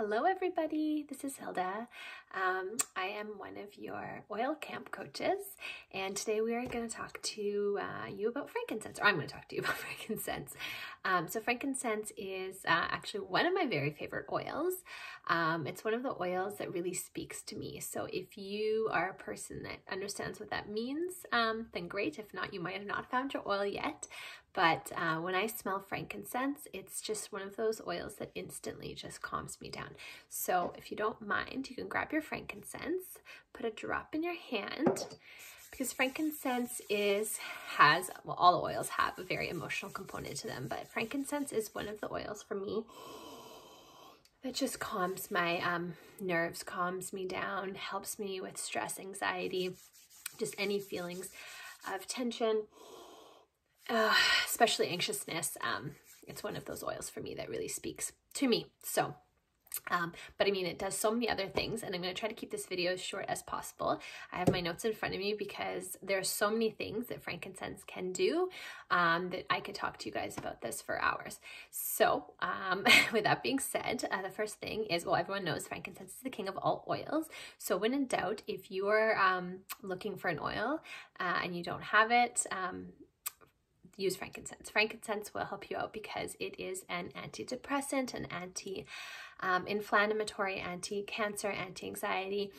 Hello everybody, this is Hilda. I am one of your oil camp coaches, and today we are going to talk to you about frankincense, or I'm going to talk to you about frankincense. So frankincense is actually one of my very favorite oils. It's one of the oils that really speaks to me. So if you are a person that understands what that means, then great. If not, you might have not found your oil yet. But when I smell frankincense, it's just one of those oils that instantly just calms me down. So if you don't mind, you can grab your frankincense, put a drop in your hand, because frankincense has, all the oils have a very emotional component to them, but frankincense is one of the oils for me that just calms my nerves, calms me down, helps me with stress, anxiety, just any feelings of tension. Especially anxiousness. It's one of those oils for me that really speaks to me. So, but I mean, it does so many other things, and I'm going to try to keep this video as short as possible. I have my notes in front of me because there are so many things that frankincense can do that I could talk to you guys about this for hours. So with that being said, the first thing is, well, everyone knows frankincense is the king of all oils. So when in doubt, if you are looking for an oil and you don't have it, use frankincense. Frankincense will help you out because it is an antidepressant, an anti-inflammatory, anti-cancer, anti-anxiety.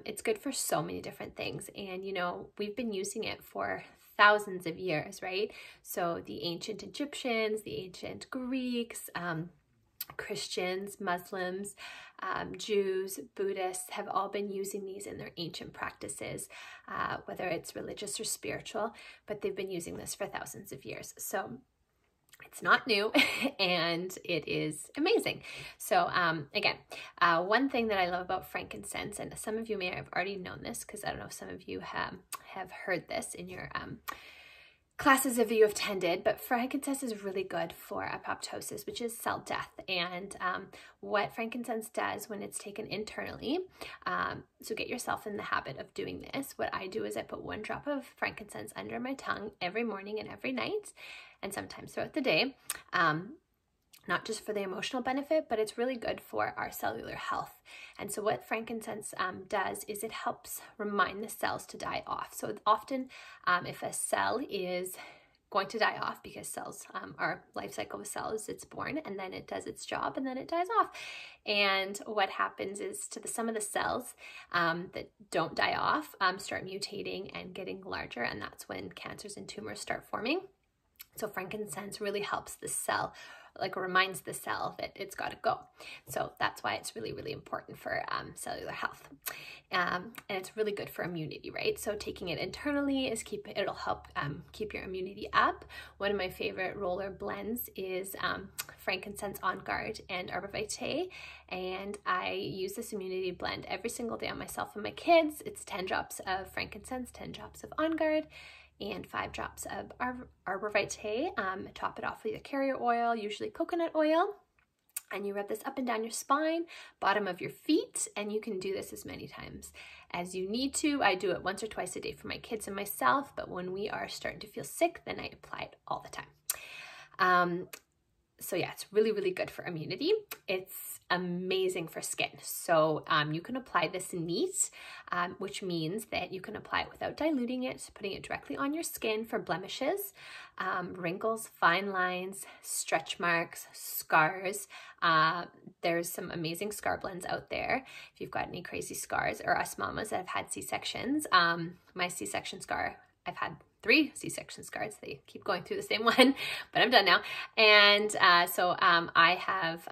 It's good for so many different things. And, you know, we've been using it for thousands of years, right? So the ancient Egyptians, the ancient Greeks, Christians, Muslims, Jews, Buddhists have all been using these in their ancient practices, whether it's religious or spiritual, but they've been using this for thousands of years. So it's not new and it is amazing. So again, one thing that I love about frankincense, and some of you may have already known this because I don't know if some of you have heard this in your classes if you have attended, but frankincense is really good for apoptosis, which is cell death. And what frankincense does when it's taken internally, so get yourself in the habit of doing this. What I do is I put 1 drop of frankincense under my tongue every morning and every night, and sometimes throughout the day. Not just for the emotional benefit, but it's really good for our cellular health. And so what frankincense does is it helps remind the cells to die off. So often if a cell is going to die off, because cells, our life cycle of a cell is it's born and then it does its job and then it dies off. And what happens is some of the cells that don't die off start mutating and getting larger, and that's when cancers and tumors start forming. So frankincense really helps the cell, like reminds the cell that it's got to go. So that's why it's really, really important for cellular health. And it's really good for immunity, right? So taking it internally it'll help keep your immunity up. One of my favorite roller blends is Frankincense On Guard and Arbor Vitae. And I use this immunity blend every single day on myself and my kids. It's 10 drops of frankincense, 10 drops of On Guard, and 5 drops of Arbor Vitae. Top it off with either carrier oil, usually coconut oil, and you rub this up and down your spine, bottom of your feet, and you can do this as many times as you need to. I do it once or twice a day for my kids and myself, but when we are starting to feel sick, then I apply it all the time. So yeah, it's really, really good for immunity. It's amazing for skin. So you can apply this neat, which means that you can apply it without diluting it, putting it directly on your skin for blemishes, wrinkles, fine lines, stretch marks, scars. There's some amazing scar blends out there. If you've got any crazy scars, or us mamas that have had C-sections, my C-section scar, I've had 3 C-section scars. They keep going through the same one, but I'm done now. And so I have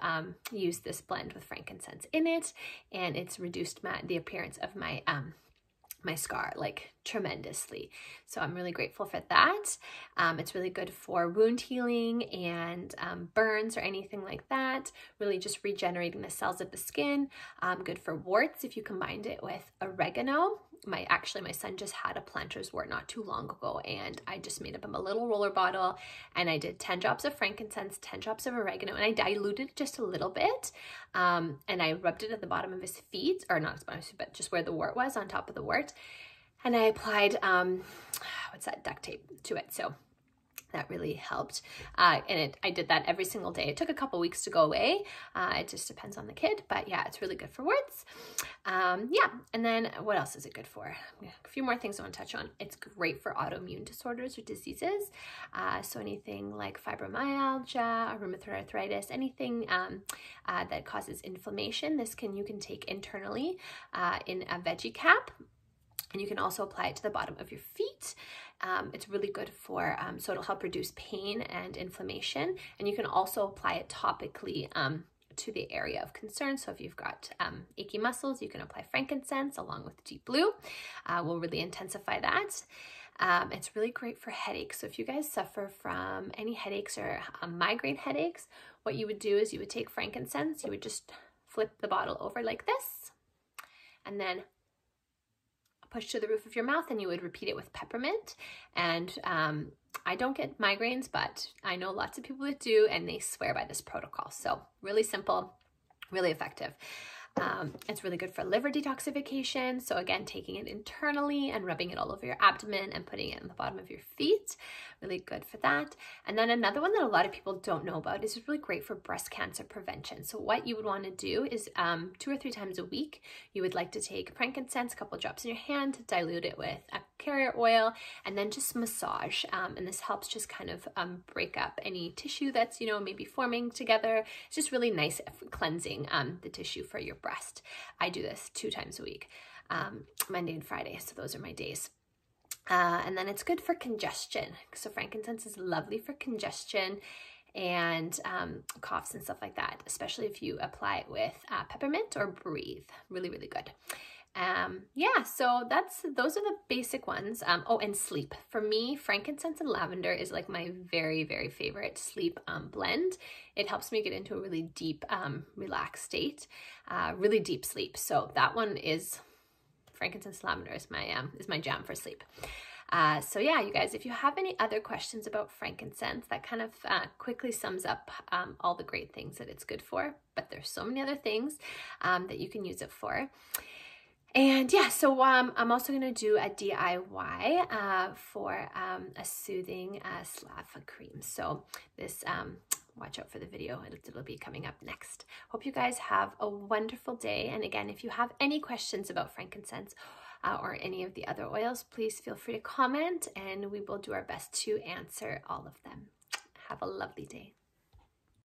used this blend with frankincense in it, and it's reduced the appearance of my my scar like tremendously. So I'm really grateful for that. It's really good for wound healing and burns or anything like that. Really just regenerating the cells of the skin. Good for warts if you combined it with oregano. My son just had a plantar's wart not too long ago, and I just made up him a little roller bottle, and I did 10 drops of frankincense, 10 drops of oregano, and I diluted just a little bit, and I rubbed it at the bottom of his feet, or not his bottom, but just where the wart was, on top of the wart, and I applied duct tape to it. So That really helped. And I did that every single day. It took a couple weeks to go away. It just depends on the kid, but yeah, it's really good for warts. Yeah, and then what else is it good for? A few more things I want to touch on. It's great for autoimmune disorders or diseases. So anything like fibromyalgia or rheumatoid arthritis, anything that causes inflammation, you can take internally in a veggie cap. And you can also apply it to the bottom of your feet. It's really good for, so it'll help reduce pain and inflammation. And you can also apply it topically to the area of concern. So if you've got achy muscles, you can apply frankincense along with deep blue. Will really intensify that. It's really great for headaches. So if you guys suffer from any headaches or migraine headaches, what you would do is you would take frankincense, you would just flip the bottle over like this, and then push to the roof of your mouth, and you would repeat it with peppermint. And I don't get migraines, but I know lots of people that do, and they swear by this protocol. So really simple, really effective. It's really good for liver detoxification. So again, taking it internally and rubbing it all over your abdomen and putting it on the bottom of your feet. Really good for that. And then another one that a lot of people don't know about is really great for breast cancer prevention. So what you would want to do is 2 or 3 times a week, you would like to take frankincense, a couple drops in your hand, dilute it with a carrier oil, and then just massage. And this helps just kind of break up any tissue that's, maybe forming together. It's just really nice cleansing the tissue for your breast. I do this 2 times a week, Monday and Friday. So those are my days. And then it's good for congestion. So frankincense is lovely for congestion and coughs and stuff like that, especially if you apply it with peppermint or breathe. Really, really good. Yeah, so those are the basic ones. Oh, and sleep. For me, frankincense and lavender is like my very, very favorite sleep blend. It helps me get into a really deep, relaxed state, really deep sleep. So that one is frankincense lavender is my jam for sleep. So yeah, you guys, if you have any other questions about frankincense, that kind of quickly sums up all the great things that it's good for, but there's so many other things that you can use it for. And yeah, so I'm also going to do a DIY for a soothing Slava cream. So this, watch out for the video. It'll be coming up next. Hope you guys have a wonderful day. And again, if you have any questions about frankincense or any of the other oils, please feel free to comment and we will do our best to answer all of them. Have a lovely day.